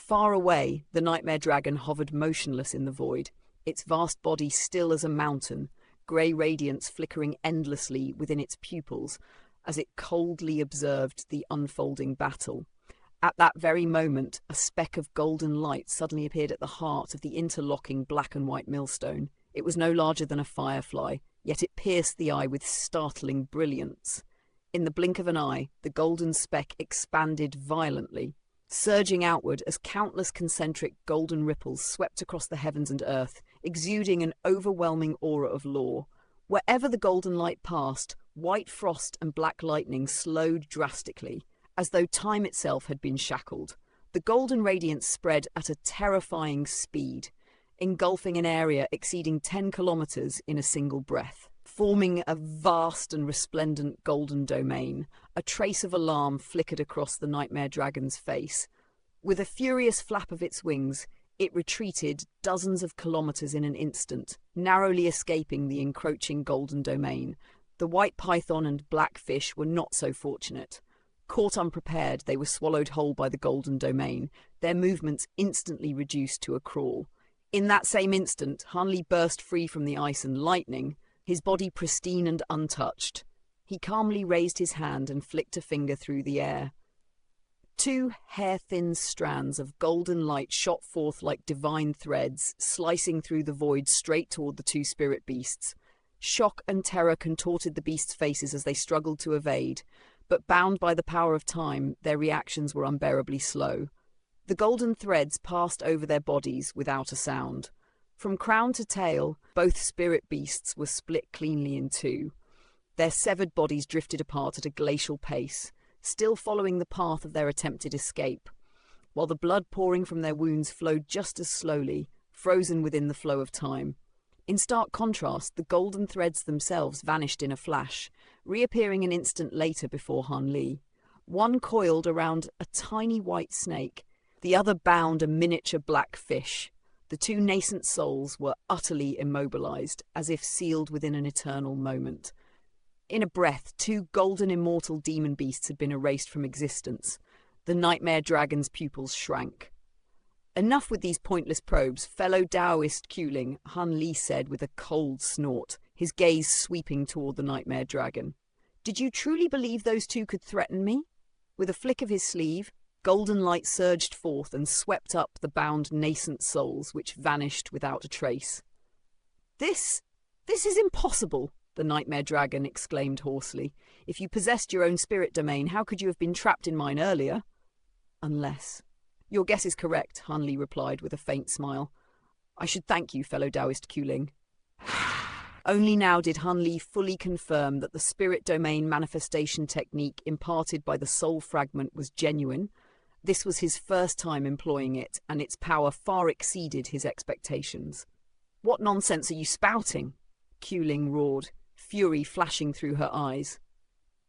Far away, the nightmare dragon hovered motionless in the void, its vast body still as a mountain, grey radiance flickering endlessly within its pupils as it coldly observed the unfolding battle. At that very moment, a speck of golden light suddenly appeared at the heart of the interlocking black and white millstone. It was no larger than a firefly, yet it pierced the eye with startling brilliance. In the blink of an eye, the golden speck expanded violently, surging outward as countless concentric golden ripples swept across the heavens and earth, exuding an overwhelming aura of law. Wherever the golden light passed, white frost and black lightning slowed drastically, as though time itself had been shackled. The golden radiance spread at a terrifying speed, engulfing an area exceeding 10 kilometers in a single breath, forming a vast and resplendent golden domain. A trace of alarm flickered across the nightmare dragon's face. With a furious flap of its wings, it retreated dozens of kilometers in an instant, narrowly escaping the encroaching golden domain. The white python and black fish were not so fortunate. Caught unprepared, they were swallowed whole by the golden domain, their movements instantly reduced to a crawl. In that same instant, Hanli burst free from the ice and lightning, his body pristine and untouched. He calmly raised his hand and flicked a finger through the air. 2 hair-thin strands of golden light shot forth like divine threads, slicing through the void straight toward the 2 spirit beasts. Shock and terror contorted the beasts' faces as they struggled to evade, but bound by the power of time, their reactions were unbearably slow. The golden threads passed over their bodies without a sound. From crown to tail, both spirit beasts were split cleanly in 2. Their severed bodies drifted apart at a glacial pace, still following the path of their attempted escape, while the blood pouring from their wounds flowed just as slowly, frozen within the flow of time. In stark contrast, the golden threads themselves vanished in a flash, reappearing an instant later before Hanli. One coiled around a tiny white snake, the other bound a miniature black fish. The 2 nascent souls were utterly immobilized, as if sealed within an eternal moment. In a breath, 2 golden immortal demon beasts had been erased from existence. The nightmare dragon's pupils shrank. "Enough with these pointless probes, fellow Taoist Qu Ling," Hanli said with a cold snort, his gaze sweeping toward the nightmare dragon. "Did you truly believe those 2 could threaten me?" With a flick of his sleeve, golden light surged forth and swept up the bound nascent souls, which vanished without a trace. This is impossible," the nightmare dragon exclaimed hoarsely. "If you possessed your own spirit domain, how could you have been trapped in mine earlier?" "Unless..." "Your guess is correct," Hanli replied with a faint smile. "I should thank you, fellow Taoist Qu Ling." Only now did Hanli fully confirm that the spirit domain manifestation technique imparted by the soul fragment was genuine. This was his first time employing it, and its power far exceeded his expectations. "What nonsense are you spouting?" Qu Ling roared, fury flashing through her eyes.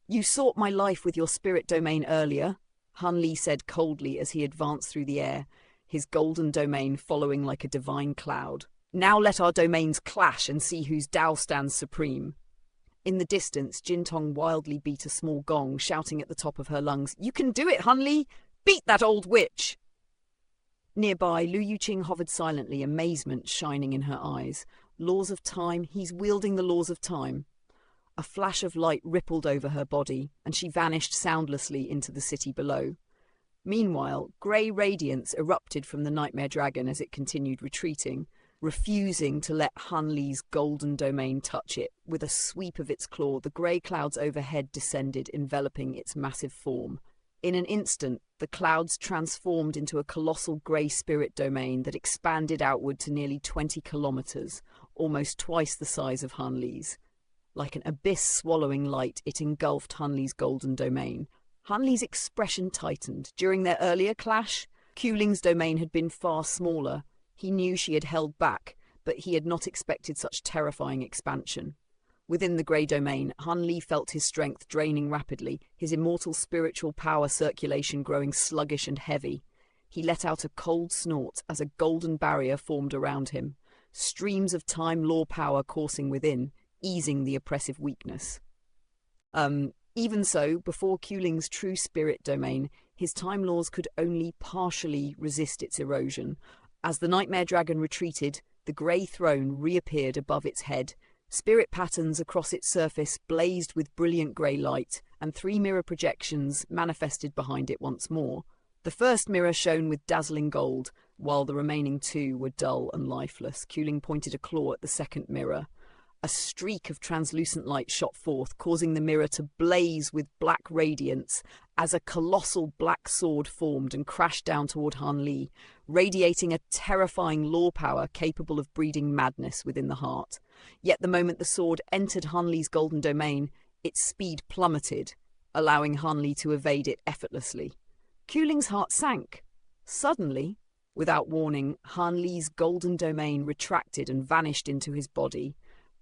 "You sought my life with your spirit domain earlier," Hanli said coldly as he advanced through the air, his golden domain following like a divine cloud. "Now let our domains clash and see whose Tao stands supreme." In the distance, Jin Tong wildly beat a small gong, shouting at the top of her lungs, "You can do it, Hanli! Beat that old witch!" Nearby, Lu Yuqing hovered silently, amazement shining in her eyes. Laws of time, he's wielding the laws of time. A flash of light rippled over her body, and she vanished soundlessly into the city below. Meanwhile, grey radiance erupted from the nightmare dragon as it continued retreating, refusing to let Hanli's golden domain touch it. With a sweep of its claw, the grey clouds overhead descended, enveloping its massive form. In an instant, the clouds transformed into a colossal grey spirit domain that expanded outward to nearly 20 kilometers, almost twice the size of Hanli's. Like an abyss swallowing light, it engulfed Hanli's golden domain. Hanli's expression tightened. During their earlier clash, Qu Ling's domain had been far smaller. He knew she had held back, but he had not expected such terrifying expansion. Within the grey domain, Hanli felt his strength draining rapidly, his immortal spiritual power circulation growing sluggish and heavy. He let out a cold snort as a golden barrier formed around him, streams of time law power coursing within, easing the oppressive weakness. Even so, before Qu Ling's true spirit domain, his time laws could only partially resist its erosion. As the nightmare dragon retreated, the grey throne reappeared above its head. Spirit patterns across its surface blazed with brilliant grey light, and 3 mirror projections manifested behind it once more. The first mirror shone with dazzling gold, while the remaining 2 were dull and lifeless. Qu Ling pointed a claw at the second mirror. A streak of translucent light shot forth, causing the mirror to blaze with black radiance as a colossal black sword formed and crashed down toward Han Li, radiating a terrifying law power capable of breeding madness within the heart. Yet the moment the sword entered Han Li's golden domain, its speed plummeted, allowing Han Li to evade it effortlessly. Qu Ling's heart sank. Suddenly, without warning, Han Li's golden domain retracted and vanished into his body.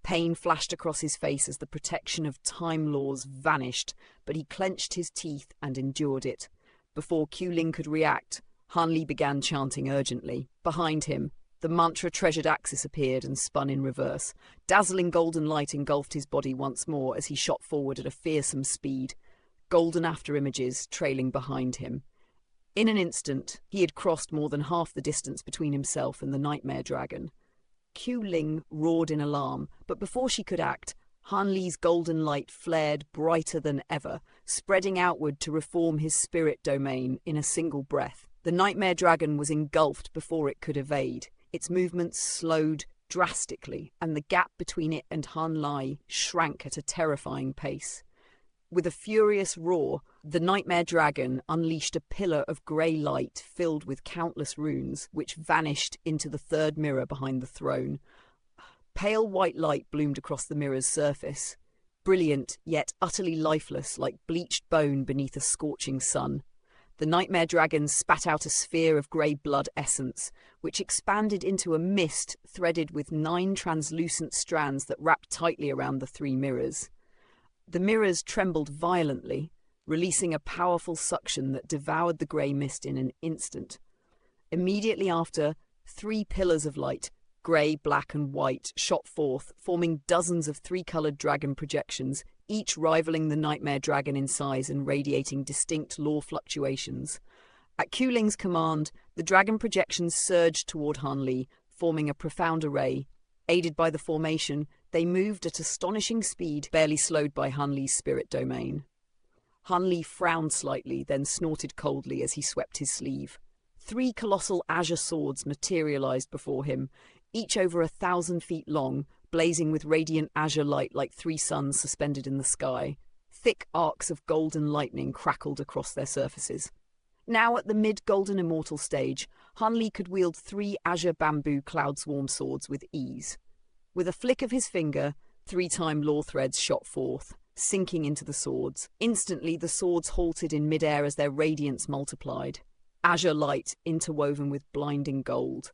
Pain flashed across his face as the protection of time laws vanished, but he clenched his teeth and endured it. Before Qu Ling could react, Han Li began chanting urgently. Behind him, the mantra-treasured axis appeared and spun in reverse. Dazzling golden light engulfed his body once more as he shot forward at a fearsome speed, golden afterimages trailing behind him. In an instant, he had crossed more than half the distance between himself and the nightmare dragon. Qu Ling roared in alarm, but before she could act, Han Li's golden light flared brighter than ever, spreading outward to reform his spirit domain in a single breath. The nightmare dragon was engulfed before it could evade. Its movements slowed drastically, and the gap between it and Han Li shrank at a terrifying pace. With a furious roar, the nightmare dragon unleashed a pillar of grey light filled with countless runes, which vanished into the third mirror behind the throne. Pale white light bloomed across the mirror's surface, brilliant yet utterly lifeless, like bleached bone beneath a scorching sun. The nightmare dragon spat out a sphere of grey blood essence, which expanded into a mist threaded with 9 translucent strands that wrapped tightly around the 3 mirrors. The mirrors trembled violently, releasing a powerful suction that devoured the grey mist in an instant. Immediately after, 3 pillars of light, grey, black and white, shot forth, forming dozens of 3-coloured dragon projections, each rivaling the nightmare dragon in size and radiating distinct law fluctuations. At Qu Ling's command, the dragon projections surged toward Han Li, forming a profound array. Aided by the formation, they moved at astonishing speed, barely slowed by Han Li's spirit domain. Han Li frowned slightly, then snorted coldly as he swept his sleeve. 3 colossal azure swords materialized before him, each over 1,000 feet long, blazing with radiant azure light like 3 suns suspended in the sky. Thick arcs of golden lightning crackled across their surfaces. Now at the mid-golden immortal stage, Han Li could wield 3 azure bamboo cloud swarm swords with ease. With a flick of his finger, 3-time law threads shot forth, sinking into the swords. Instantly, the swords halted in midair as their radiance multiplied. Azure light interwoven with blinding gold.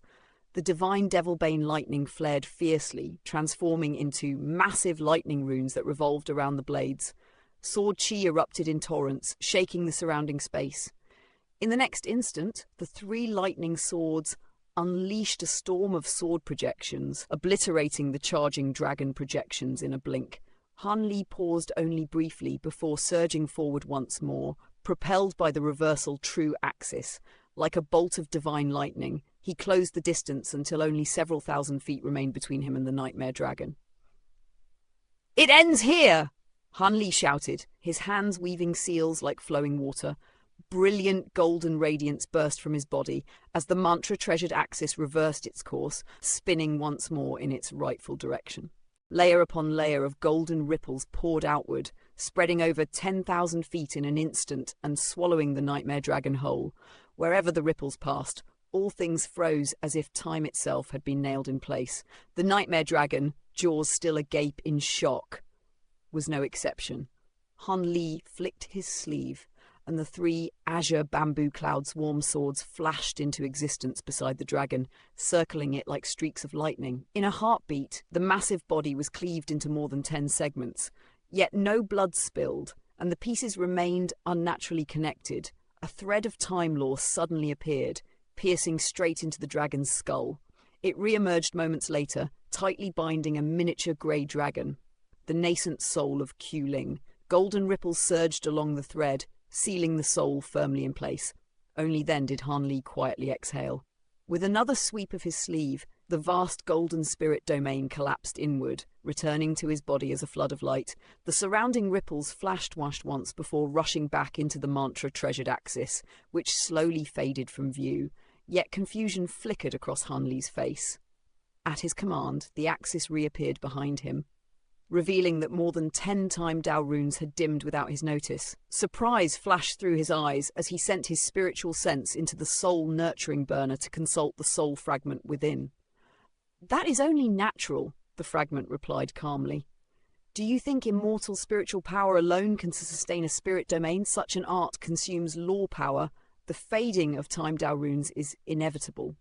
The divine Devilbane lightning flared fiercely, transforming into massive lightning runes that revolved around the blades. Sword chi erupted in torrents, shaking the surrounding space. In the next instant, the 3 lightning swords unleashed a storm of sword projections, obliterating the charging dragon projections in a blink. Han Li paused only briefly before surging forward once more, propelled by the reversal true axis. Like a bolt of divine lightning, he closed the distance until only several thousand feet remained between him and the nightmare dragon. "It ends here!" Han Li shouted, his hands weaving seals like flowing water. Brilliant golden radiance burst from his body as the mantra-treasured axis reversed its course, spinning once more in its rightful direction. Layer upon layer of golden ripples poured outward, spreading over 10,000 feet in an instant and swallowing the nightmare dragon whole. Wherever the ripples passed, all things froze as if time itself had been nailed in place. The nightmare dragon, jaws still agape in shock, was no exception. Han Li flicked his sleeve, and the 3 azure bamboo cloud swarm swords flashed into existence beside the dragon, circling it like streaks of lightning. In a heartbeat, the massive body was cleaved into more than 10 segments, yet no blood spilled, and the pieces remained unnaturally connected. A thread of time law suddenly appeared, piercing straight into the dragon's skull. It re-emerged moments later, tightly binding a miniature grey dragon, the nascent soul of Qu Ling. Golden ripples surged along the thread, sealing the soul firmly in place. Only then did Han Li quietly exhale. With another sweep of his sleeve, the vast golden spirit domain collapsed inward, returning to his body as a flood of light. The surrounding ripples flashed once before rushing back into the mantra-treasured axis, which slowly faded from view, yet confusion flickered across Han Li's face. At his command, the axis reappeared behind him, revealing that more than 10 time Dao runes had dimmed without his notice. Surprise flashed through his eyes as he sent his spiritual sense into the soul nurturing burner to consult the soul fragment within. "That is only natural," the fragment replied calmly. "Do you think immortal spiritual power alone can sustain a spirit domain? Such an art consumes law power. The fading of time Dao runes is inevitable."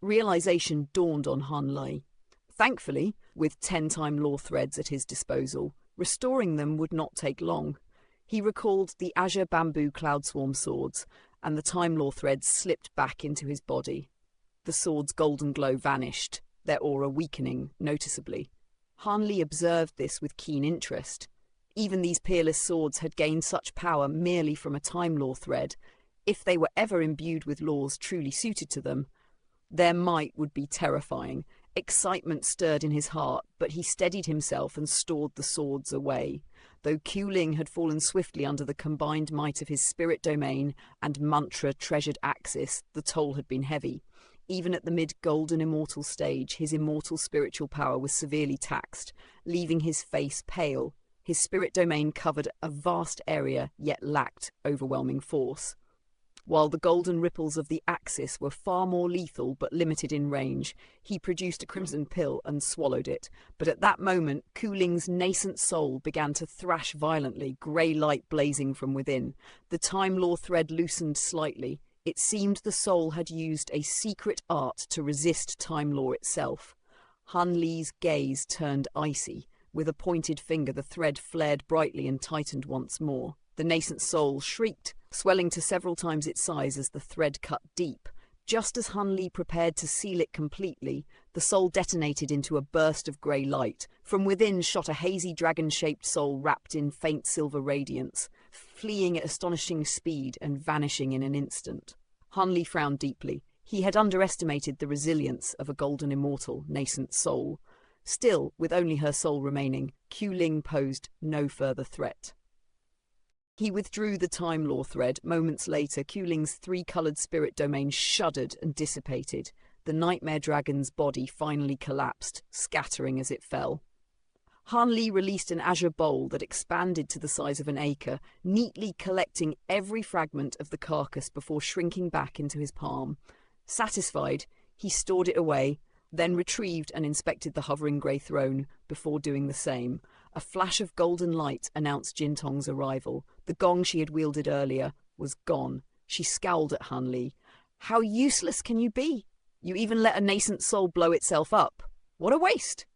Realization dawned on Han Li. Thankfully, with 10-time law threads at his disposal, restoring them would not take long. He recalled the azure bamboo cloud swarm swords, and the time law threads slipped back into his body. The sword's golden glow vanished, their aura weakening noticeably. Han Li observed this with keen interest. Even these peerless swords had gained such power merely from a time law thread. If they were ever imbued with laws truly suited to them, their might would be terrifying. Excitement stirred in his heart, but he steadied himself and stored the swords away. Though Qu Ling had fallen swiftly under the combined might of his spirit domain and mantra-treasured axis, the toll had been heavy. Even at the mid-golden immortal stage, his immortal spiritual power was severely taxed, leaving his face pale. His spirit domain covered a vast area, yet lacked overwhelming force. While the golden ripples of the axis were far more lethal but limited in range, he produced a crimson pill and swallowed it. But at that moment, Qu Ling's nascent soul began to thrash violently, grey light blazing from within. The time law thread loosened slightly. It seemed the soul had used a secret art to resist time law itself. Han Li's gaze turned icy. With a pointed finger, the thread flared brightly and tightened once more. The nascent soul shrieked, swelling to several times its size as the thread cut deep. Just as Han Li prepared to seal it completely, the soul detonated into a burst of grey light. From within shot a hazy dragon-shaped soul wrapped in faint silver radiance, fleeing at astonishing speed and vanishing in an instant. Han Li frowned deeply. He had underestimated the resilience of a golden immortal nascent soul. Still, with only her soul remaining, Qu Ling posed no further threat. He withdrew the time law thread. Moments later, Qu Ling's 3-coloured spirit domain shuddered and dissipated. The nightmare dragon's body finally collapsed, scattering as it fell. Han Li released an azure bowl that expanded to the size of an acre, neatly collecting every fragment of the carcass before shrinking back into his palm. Satisfied, he stored it away, then retrieved and inspected the hovering grey throne before doing the same. A flash of golden light announced Jin Tong's arrival. The gong she had wielded earlier was gone. She scowled at Han Li. "How useless can you be? You even let a nascent soul blow itself up. What a waste!"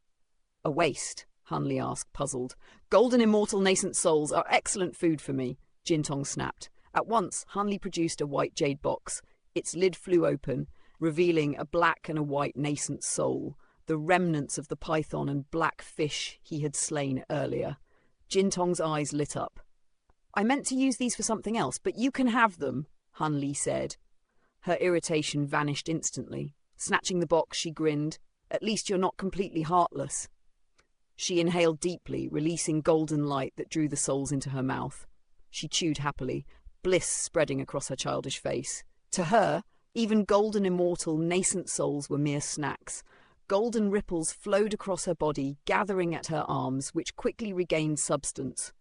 "A waste?" Han Li asked, puzzled. "Golden immortal nascent souls are excellent food for me," Jin Tong snapped. At once, Han Li produced a white jade box. Its lid flew open, revealing a black and a white nascent soul, the remnants of the python and black fish he had slain earlier. Jin Tong's eyes lit up. "I meant to use these for something else, but you can have them," Han Li said. Her irritation vanished instantly. Snatching the box, she grinned. "At least you're not completely heartless." She inhaled deeply, releasing golden light that drew the souls into her mouth. She chewed happily, bliss spreading across her childish face. To her, even golden immortal nascent souls were mere snacks. Golden ripples flowed across her body, gathering at her arms, which quickly regained substance.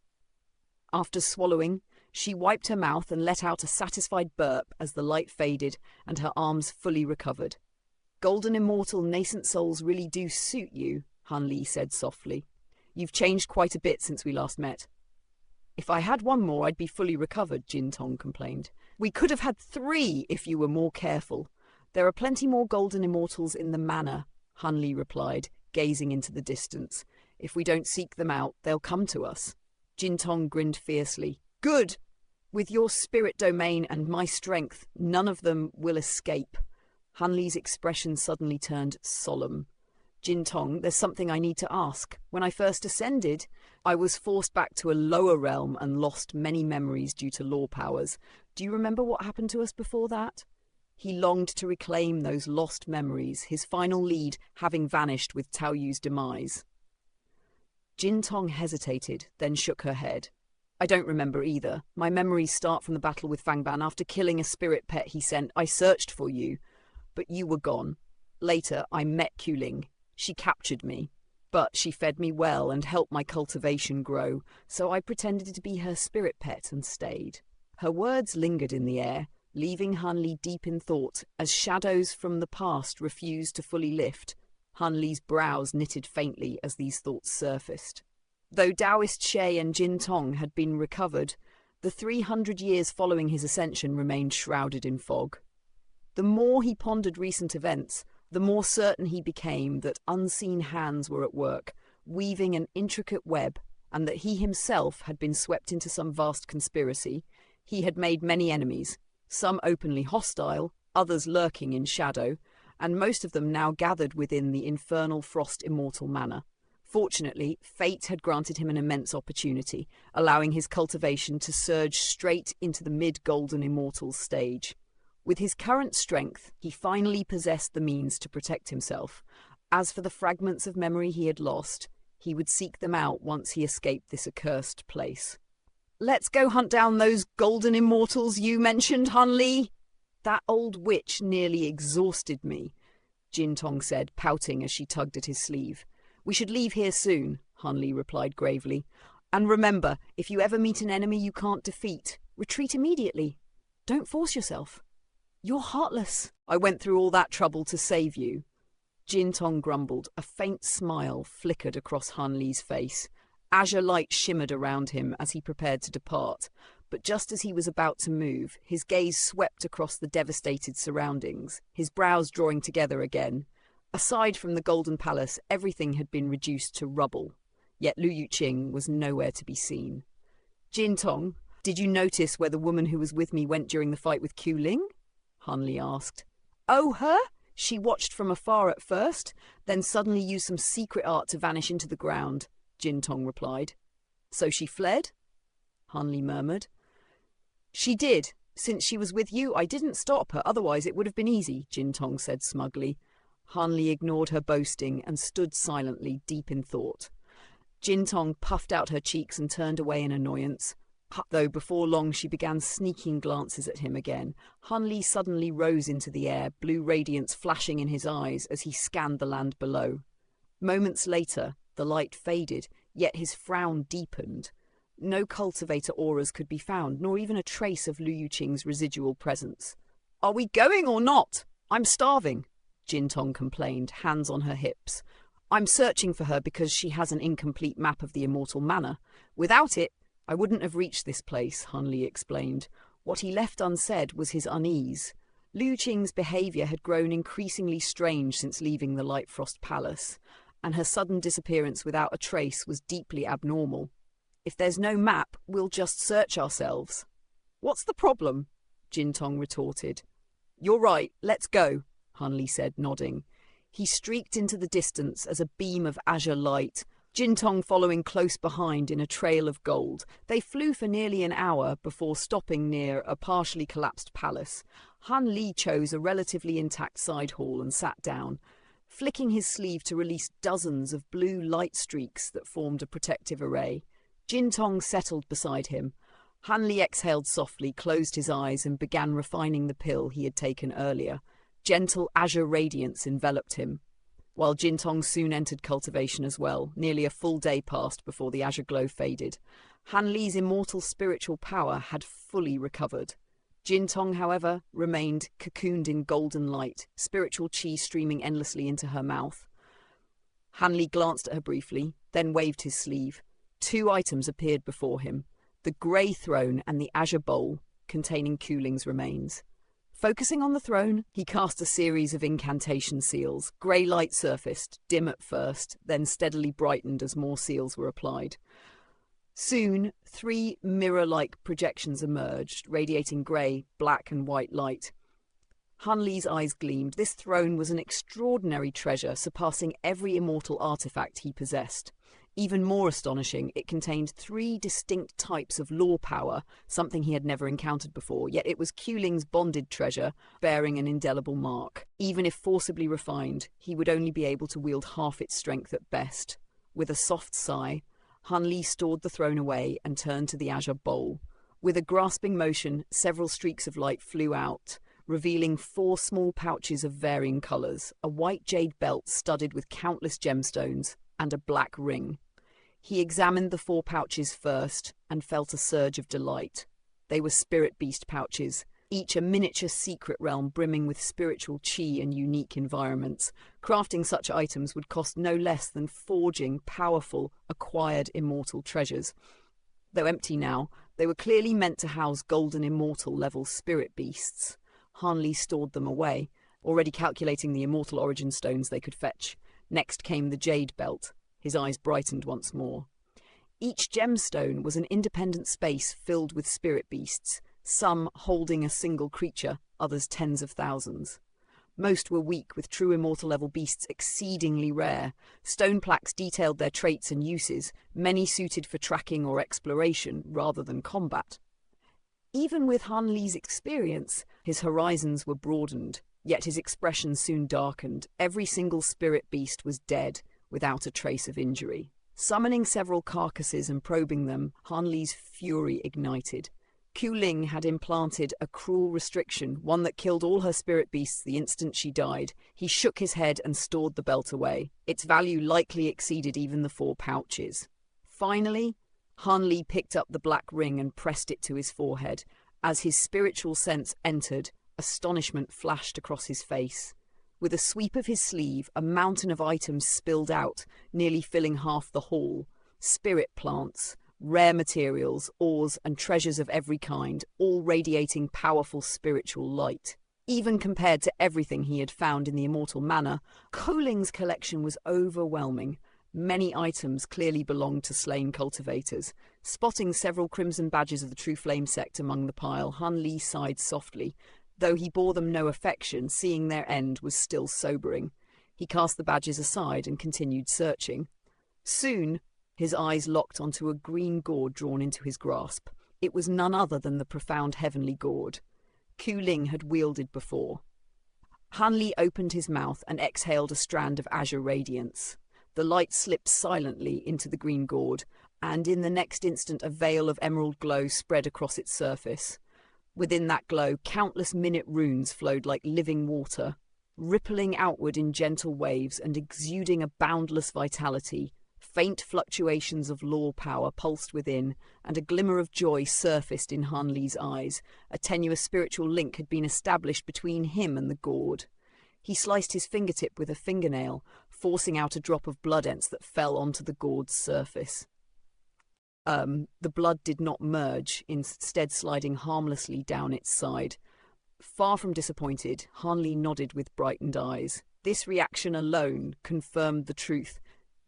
After swallowing, she wiped her mouth and let out a satisfied burp as the light faded and her arms fully recovered. "Golden immortal nascent souls really do suit you," Han Li said softly. "You've changed quite a bit since we last met." "If I had one more, I'd be fully recovered," Jin Tong complained. "We could have had 3 if you were more careful. There are plenty more golden immortals in the manor," Han Li replied, gazing into the distance. "If we don't seek them out, they'll come to us." Jin Tong grinned fiercely. "Good! With your spirit domain and my strength, none of them will escape." Han Li's expression suddenly turned solemn. Jin Tong, there's something I need to ask. When I first ascended, I was forced back to a lower realm and lost many memories due to law powers. Do you remember what happened to us before that? He longed to reclaim those lost memories, his final lead having vanished with Tao Yu's demise. Jin Tong hesitated, then shook her head. I don't remember either. My memories start from the battle with Fangban. After killing a spirit pet he sent, I searched for you, but you were gone. Later, I met Qu Ling. She captured me, but she fed me well and helped my cultivation grow, so I pretended to be her spirit pet and stayed. Her words lingered in the air, leaving Hanli deep in thought as shadows from the past refused to fully lift. Hanli's brows knitted faintly as these thoughts surfaced. Though Taoist Shay and Jin Tong had been recovered, the 300 years following his ascension remained shrouded in fog. The more he pondered recent events, the more certain he became that unseen hands were at work, weaving an intricate web, and that he himself had been swept into some vast conspiracy. He had made many enemies, some openly hostile, others lurking in shadow, and most of them now gathered within the infernal Frost Immortal Manor. Fortunately, fate had granted him an immense opportunity, allowing his cultivation to surge straight into the mid-Golden Immortals stage. With his current strength, he finally possessed the means to protect himself. As for the fragments of memory he had lost, he would seek them out once he escaped this accursed place. Let's go hunt down those golden immortals you mentioned, Hanli. That old witch nearly exhausted me, Jin Tong said, pouting as she tugged at his sleeve. We should leave here soon, Hanli replied gravely. And remember, if you ever meet an enemy you can't defeat, retreat immediately. Don't force yourself. You're heartless. I went through all that trouble to save you. Jin Tong grumbled. A faint smile flickered across Hanli's face. Azure light shimmered around him as he prepared to depart, but just as he was about to move, his gaze swept across the devastated surroundings, his brows drawing together again. Aside from the Golden Palace, everything had been reduced to rubble, yet Lu Yuqing was nowhere to be seen. Jin Tong, did you notice where the woman who was with me went during the fight with Qu Ling? Hanli asked. Oh, her? She watched from afar at first, then suddenly used some secret art to vanish into the ground, Jin Tong replied. So she fled? Hanli murmured. She did. Since she was with you, I didn't stop her, otherwise it would have been easy, Jin Tong said smugly. Hanli ignored her boasting and stood silently, deep in thought. Jin Tong puffed out her cheeks and turned away in annoyance. Though before long she began sneaking glances at him again. Hanli suddenly rose into the air, blue radiance flashing in his eyes as he scanned the land below. Moments later, the light faded, yet his frown deepened. No cultivator auras could be found, nor even a trace of Lu Yuqing's residual presence. Are we going or not? I'm starving, Jin Tong complained, hands on her hips. I'm searching for her because she has an incomplete map of the Immortal Manor. Without it, I wouldn't have reached this place, Hanli explained. What he left unsaid was his unease. Lu Qing's behaviour had grown increasingly strange since leaving the Light Frost Palace, and her sudden disappearance without a trace was deeply abnormal. If there's no map, we'll just search ourselves. What's the problem? Jin Tong retorted. You're right, let's go, Hanli said, nodding. He streaked into the distance as a beam of azure light, Jin Tong following close behind in a trail of gold. They flew for nearly an hour before stopping near a partially collapsed palace. Hanli chose a relatively intact side hall and sat down, flicking his sleeve to release dozens of blue light streaks that formed a protective array. Jin Tong settled beside him. Hanli exhaled softly, closed his eyes, and began refining the pill he had taken earlier. Gentle azure radiance enveloped him, while Jin Tong soon entered cultivation as well. Nearly a full day passed before the azure glow faded. Hanli's immortal spiritual power had fully recovered. Jin Tong, however, remained cocooned in golden light, spiritual chi streaming endlessly into her mouth. Hanli glanced at her briefly, then waved his sleeve. 2 items appeared before him, the grey throne and the azure bowl containing Qu Ling's remains. Focusing on the throne, he cast a series of incantation seals. Grey light surfaced, dim at first, then steadily brightened as more seals were applied. Soon, 3 mirror-like projections emerged, radiating grey, black and white light. Han Li's eyes gleamed. This throne was an extraordinary treasure, surpassing every immortal artifact he possessed. Even more astonishing, it contained 3 distinct types of law power, something he had never encountered before, yet it was Qu Ling's bonded treasure, bearing an indelible mark. Even if forcibly refined, he would only be able to wield half its strength at best. With a soft sigh, Han Li stored the throne away and turned to the azure bowl. With a grasping motion, several streaks of light flew out, revealing 4 small pouches of varying colours, a white jade belt studded with countless gemstones, and a black ring. He examined the 4 pouches first and felt a surge of delight. They were spirit beast pouches, each a miniature secret realm brimming with spiritual chi and unique environments. Crafting such items would cost no less than forging powerful, acquired immortal treasures. Though empty now, they were clearly meant to house golden immortal level spirit beasts. Han Li stored them away, already calculating the immortal origin stones they could fetch. Next came the jade belt. His eyes brightened once more. Each gemstone was an independent space filled with spirit beasts, some holding a single creature, others tens of thousands. Most were weak, with true immortal level beasts exceedingly rare. Stone plaques detailed their traits and uses, many suited for tracking or exploration rather than combat. Even with Han Li's experience, his horizons were broadened, yet his expression soon darkened. Every single spirit beast was dead, without a trace of injury. Summoning several carcasses and probing them, Han Li's fury ignited. Qu Ling had implanted a cruel restriction, one that killed all her spirit beasts the instant she died. He shook his head and stored the belt away. Its value likely exceeded even the 4 pouches. Finally, Han Li picked up the black ring and pressed it to his forehead. As his spiritual sense entered, astonishment flashed across his face. With a sweep of his sleeve, a mountain of items spilled out, nearly filling half the hall. Spirit plants, rare materials, ores, and treasures of every kind, all radiating powerful spiritual light. Even compared to everything he had found in the Immortal Manor, Qu Ling's collection was overwhelming. Many items clearly belonged to slain cultivators. Spotting several crimson badges of the True Flame sect among the pile, Han Li sighed softly. Though he bore them no affection, seeing their end was still sobering. He cast the badges aside and continued searching. Soon, his eyes locked onto a green gourd drawn into his grasp. It was none other than the profound heavenly gourd Qu Ling had wielded before. Han Li opened his mouth and exhaled a strand of azure radiance. The light slipped silently into the green gourd, and in the next instant a veil of emerald glow spread across its surface. Within that glow, countless minute runes flowed like living water, rippling outward in gentle waves and exuding a boundless vitality. Faint fluctuations of law power pulsed within, and a glimmer of joy surfaced in Han Li's eyes. A tenuous spiritual link had been established between him and the gourd. He sliced his fingertip with a fingernail, forcing out a drop of blood-ents that fell onto the gourd's surface. The blood did not merge, instead sliding harmlessly down its side. Far from disappointed, Han Li nodded with brightened eyes. This reaction alone confirmed the truth.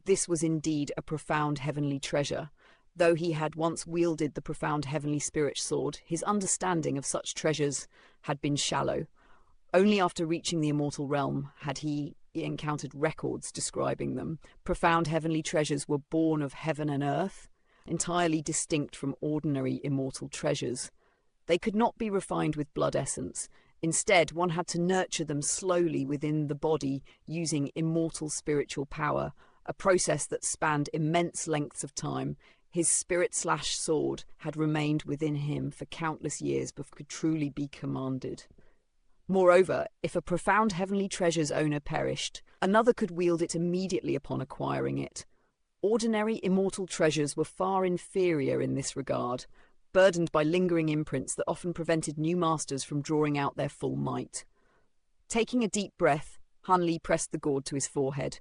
This was indeed a profound heavenly treasure. Though he had once wielded the profound heavenly spirit sword, his understanding of such treasures had been shallow. Only after reaching the Immortal Realm had he encountered records describing them. Profound heavenly treasures were born of heaven and earth, entirely distinct from ordinary immortal treasures. They could not be refined with blood essence. Instead, one had to nurture them slowly within the body using immortal spiritual power, a process that spanned immense lengths of time. His spirit/sword had remained within him for countless years before it could truly be commanded. Moreover, if a profound heavenly treasure's owner perished, another could wield it immediately upon acquiring it. Ordinary immortal treasures were far inferior in this regard, burdened by lingering imprints that often prevented new masters from drawing out their full might. Taking a deep breath, Han Li pressed the gourd to his forehead.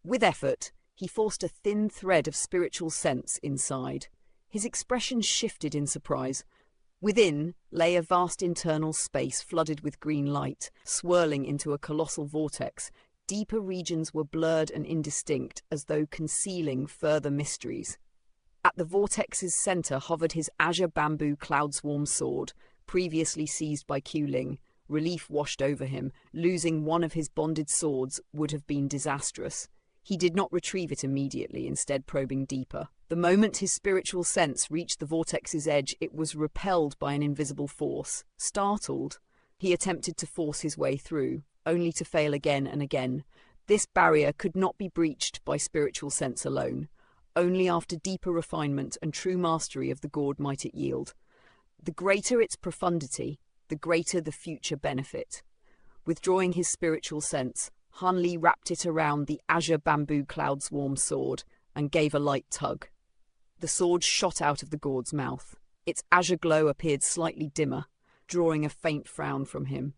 With effort, he forced a thin thread of spiritual sense inside. His expression shifted in surprise. Within lay a vast internal space flooded with green light, swirling into a colossal vortex. Deeper regions were blurred and indistinct, as though concealing further mysteries. At the vortex's center hovered his azure bamboo cloud-swarm sword, previously seized by Qu Ling. Relief washed over him. Losing one of his bonded swords would have been disastrous. He did not retrieve it immediately, instead probing deeper. The moment his spiritual sense reached the vortex's edge, it was repelled by an invisible force. Startled, he attempted to force his way through, only to fail again and again. This barrier could not be breached by spiritual sense alone. Only after deeper refinement and true mastery of the gourd might it yield. The greater its profundity, the greater the future benefit. Withdrawing his spiritual sense, Han Li wrapped it around the azure bamboo cloud swarm sword and gave a light tug. The sword shot out of the gourd's mouth. Its azure glow appeared slightly dimmer, drawing a faint frown from him.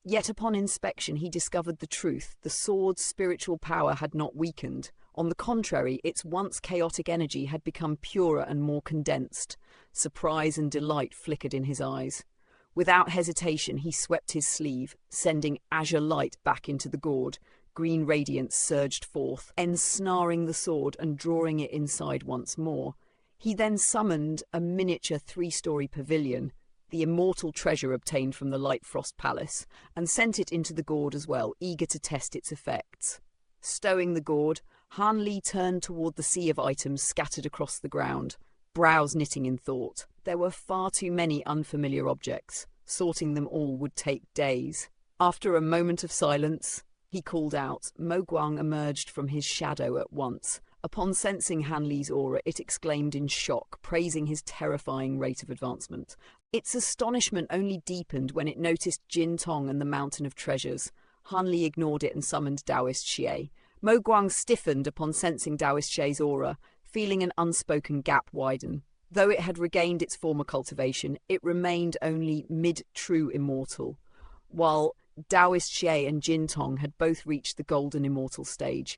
Yet upon inspection he discovered the truth. The sword's spiritual power had not weakened. On the contrary, its once chaotic energy had become purer and more condensed. Surprise and delight flickered in his eyes. Without hesitation, he swept his sleeve, sending azure light back into the gourd. Green radiance surged forth, ensnaring the sword and drawing it inside once more. He then summoned a miniature 3-story pavilion, the immortal treasure obtained from the Light Frost Palace, and sent it into the gourd as well, eager to test its effects. Stowing the gourd, Han Li turned toward the sea of items scattered across the ground, brows knitting in thought. There were far too many unfamiliar objects. Sorting them all would take days. After a moment of silence, he called out. Mo Guang emerged from his shadow at once. Upon sensing Han Li's aura, it exclaimed in shock, praising his terrifying rate of advancement. Its astonishment only deepened when it noticed Jin Tong and the Mountain of Treasures. Han Li ignored it and summoned Taoist Xie. Mo Guang stiffened upon sensing Taoist Xie's aura, feeling an unspoken gap widen. Though it had regained its former cultivation, it remained only mid-true immortal, while Taoist Xie and Jin Tong had both reached the golden immortal stage,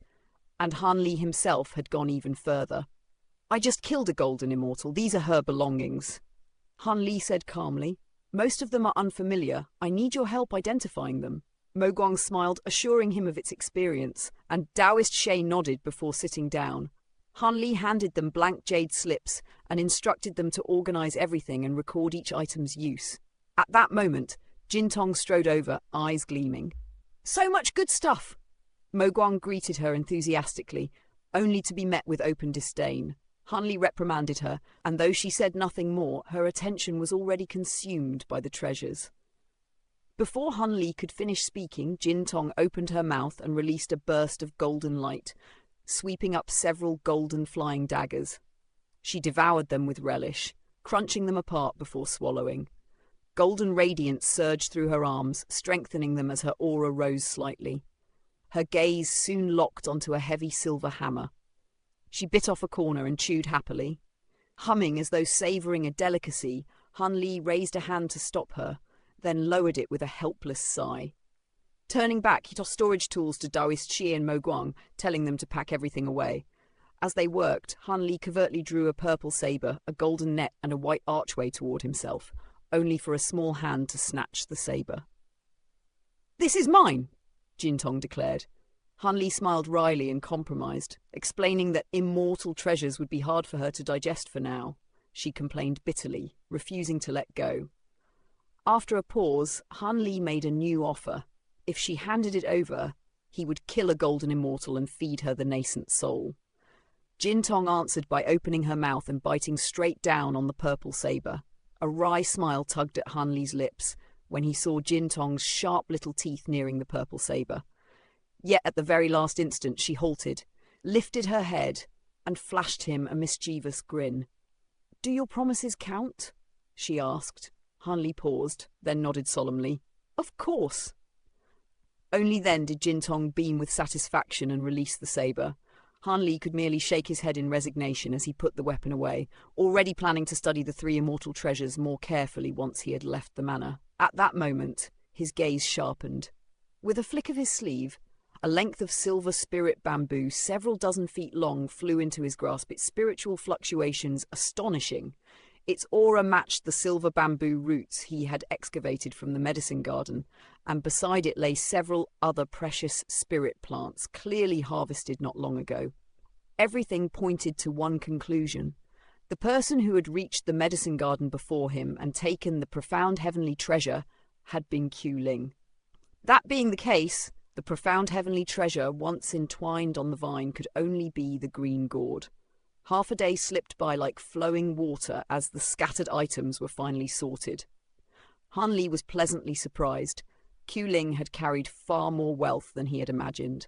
and Han Li himself had gone even further. I just killed a golden immortal. These are her belongings. Han Li said calmly. Most of them are unfamiliar. I need your help identifying them. Mo Guang smiled, assuring him of its experience, and Taoist Xie nodded before sitting down. Han Li handed them blank jade slips and instructed them to organize everything and record each item's use. At that moment, Jin Tong strode over, eyes gleaming. So much good stuff! Mo Guang greeted her enthusiastically, only to be met with open disdain. Han Li reprimanded her, and though she said nothing more, her attention was already consumed by the treasures. Before Han Li could finish speaking, Jin Tong opened her mouth and released a burst of golden light, sweeping up several golden flying daggers. She devoured them with relish, crunching them apart before swallowing. Golden radiance surged through her arms, strengthening them as her aura rose slightly. Her gaze soon locked onto a heavy silver hammer. She bit off a corner and chewed happily. Humming as though savouring a delicacy, Han Li raised a hand to stop her, then lowered it with a helpless sigh. Turning back, he tossed storage tools to Taoist Xie and Mo Guang, telling them to pack everything away. As they worked, Han Li covertly drew a purple sabre, a golden net and a white archway toward himself, only for a small hand to snatch the sabre. "This is mine," Jin Tong declared. Han Li smiled wryly and compromised, explaining that immortal treasures would be hard for her to digest for now. She complained bitterly, refusing to let go. After a pause, Han Li made a new offer. If she handed it over, he would kill a golden immortal and feed her the nascent soul. Jin Tong answered by opening her mouth and biting straight down on the purple sabre. A wry smile tugged at Han Li's lips when he saw Jin Tong's sharp little teeth nearing the purple sabre. Yet at the very last instant she halted, lifted her head, and flashed him a mischievous grin. "Do your promises count?" she asked. Han Li paused, then nodded solemnly. "Of course." Only then did Jin Tong beam with satisfaction and release the sabre. Han Li could merely shake his head in resignation as he put the weapon away, already planning to study the 3 immortal treasures more carefully once he had left the manor. At that moment, his gaze sharpened. With a flick of his sleeve, a length of silver spirit bamboo several dozen feet long flew into his grasp, its spiritual fluctuations astonishing. Its aura matched the silver bamboo roots he had excavated from the medicine garden, and beside it lay several other precious spirit plants, clearly harvested not long ago. Everything pointed to one conclusion. The person who had reached the medicine garden before him and taken the profound heavenly treasure had been Qu Ling. That being the case, the profound heavenly treasure once entwined on the vine could only be the green gourd. Half a day slipped by like flowing water as the scattered items were finally sorted. Han Li was pleasantly surprised. Qu Ling had carried far more wealth than he had imagined.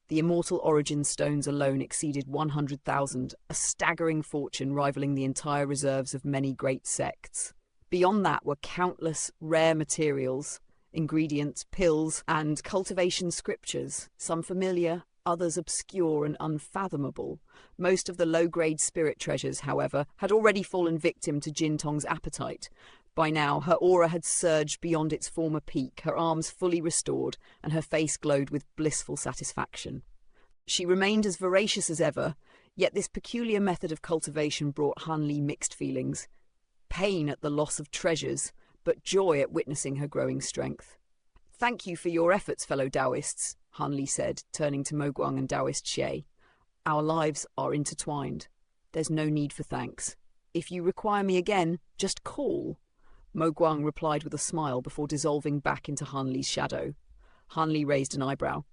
The immortal origin stones alone exceeded 100,000, a staggering fortune rivaling the entire reserves of many great sects. Beyond that were countless rare materials, ingredients, pills, and cultivation scriptures, some familiar, others obscure and unfathomable. Most of the low-grade spirit treasures, however, had already fallen victim to Jin Tong's appetite. By now, her aura had surged beyond its former peak, her arms fully restored, and her face glowed with blissful satisfaction. She remained as voracious as ever, yet this peculiar method of cultivation brought Han Li mixed feelings. Pain at the loss of treasures, but joy at witnessing her growing strength. "Thank you for your efforts, fellow Taoists," Han Li said, turning to Mo Guang and Taoist Xie. "Our lives are intertwined. There's no need for thanks. If you require me again, just call." Mo Guang replied with a smile before dissolving back into Han Li's shadow. Han Li raised an eyebrow.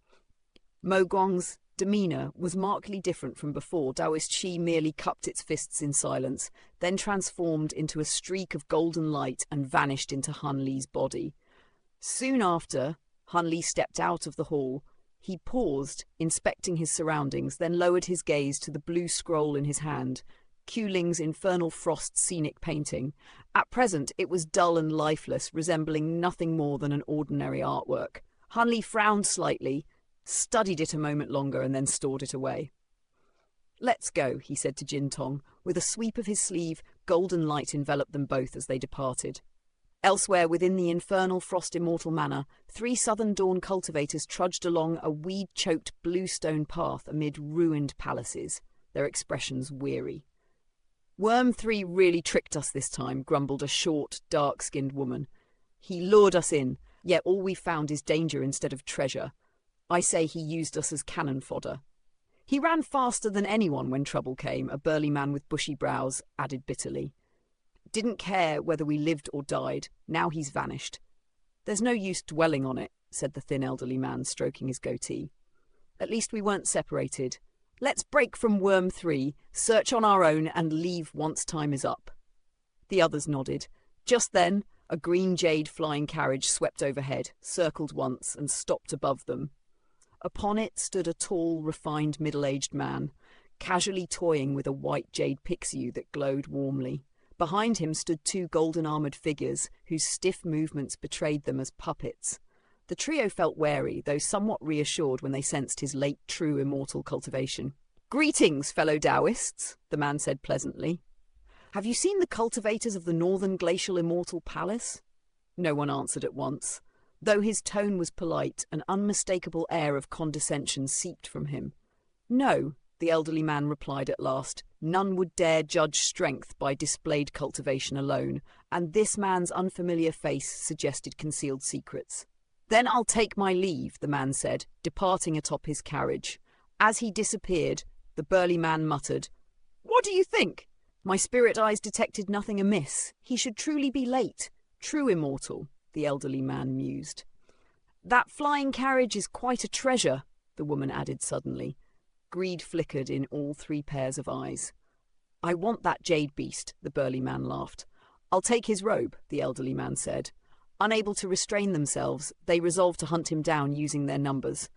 Mo Guang's demeanour was markedly different from before. Taoist Xi merely cupped its fists in silence, then transformed into a streak of golden light and vanished into Han Li's body. Soon after, Han Li stepped out of the hall. He paused, inspecting his surroundings, then lowered his gaze to the blue scroll in his hand, Qu Ling's Infernal Frost scenic painting. At present, it was dull and lifeless, resembling nothing more than an ordinary artwork. Han Li frowned slightly, studied it a moment longer, and then stored it away. "Let's go," he said to Jin Tong. With a sweep of his sleeve, golden light enveloped them both as they departed. Elsewhere within the Infernal Frost Immortal Manor, 3 Southern Dawn cultivators trudged along a weed-choked bluestone path amid ruined palaces, their expressions weary. "Worm 3 really tricked us this time," grumbled a short, dark-skinned woman. "He lured us in, yet all we found is danger instead of treasure. I say he used us as cannon fodder." "He ran faster than anyone when trouble came," a burly man with bushy brows added bitterly. "Didn't care whether we lived or died. Now he's vanished." "There's no use dwelling on it," said the thin elderly man, stroking his goatee. "At least we weren't separated. Let's break from Worm 3, search on our own, and leave once time is up." The others nodded. Just then, a green jade flying carriage swept overhead, circled once, and stopped above them. Upon it stood a tall, refined middle-aged man, casually toying with a white jade pixie that glowed warmly. Behind him stood 2 golden-armoured figures, whose stiff movements betrayed them as puppets. The trio felt wary, though somewhat reassured when they sensed his late true immortal cultivation. "Greetings, fellow Taoists," the man said pleasantly. "Have you seen the cultivators of the Northern Glacial Immortal Palace?" No one answered at once. Though his tone was polite, an unmistakable air of condescension seeped from him. "No," the elderly man replied at last. None would dare judge strength by displayed cultivation alone, and this man's unfamiliar face suggested concealed secrets. "Then I'll take my leave," the man said, departing atop his carriage. As he disappeared, the burly man muttered, "What do you think? My spirit eyes detected nothing amiss. He should truly be late. True immortal," the elderly man mused. "That flying carriage is quite a treasure," the woman added suddenly. Greed flickered in all 3 pairs of eyes. "I want that jade beast," the burly man laughed. "I'll take his robe," the elderly man said. Unable to restrain themselves, they resolved to hunt him down using their numbers.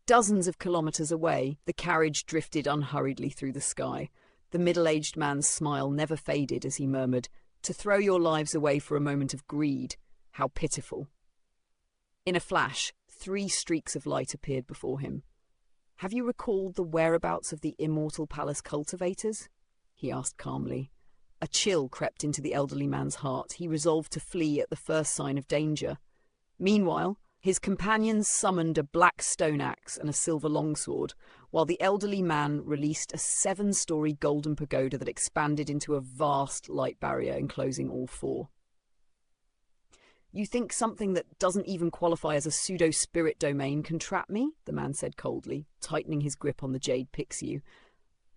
Dozens of kilometers away, the carriage drifted unhurriedly through the sky. The middle-aged man's smile never faded as he murmured, "To throw your lives away for a moment of greed. How pitiful." In a flash, 3 streaks of light appeared before him. "Have you recalled the whereabouts of the Immortal Palace cultivators?" he asked calmly. A chill crept into the elderly man's heart. He resolved to flee at the first sign of danger. Meanwhile, his companions summoned a black stone axe and a silver longsword, while the elderly man released a 7-story golden pagoda that expanded into a vast light barrier enclosing all 4. "You think something that doesn't even qualify as a pseudo-spirit domain can trap me?" the man said coldly, tightening his grip on the jade pixie.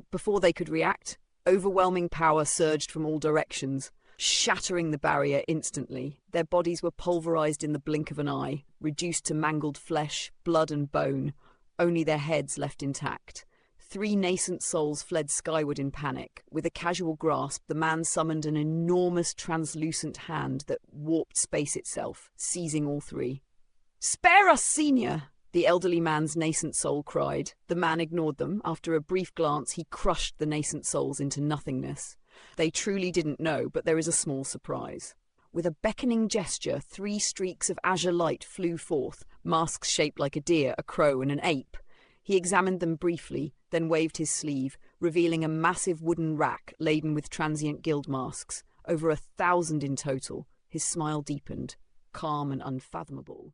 Before they could react, overwhelming power surged from all directions. shattering the barrier instantly. Their bodies were pulverized in the blink of an eye, reduced to mangled flesh, blood and bone, only their heads left intact. 3 nascent souls fled skyward in panic. With a casual grasp, the man summoned an enormous translucent hand that warped space itself, seizing all 3. "Spare us, Senior!" the elderly man's nascent soul cried. The man ignored them. After a brief glance, he crushed the nascent souls into nothingness. They truly didn't know, but there is a small surprise. With a beckoning gesture, 3 streaks of azure light flew forth, masks shaped like a deer, a crow, and an ape. He examined them briefly, then waved his sleeve, revealing a massive wooden rack laden with transient guild masks, over 1,000 in total. His smile deepened, calm and unfathomable.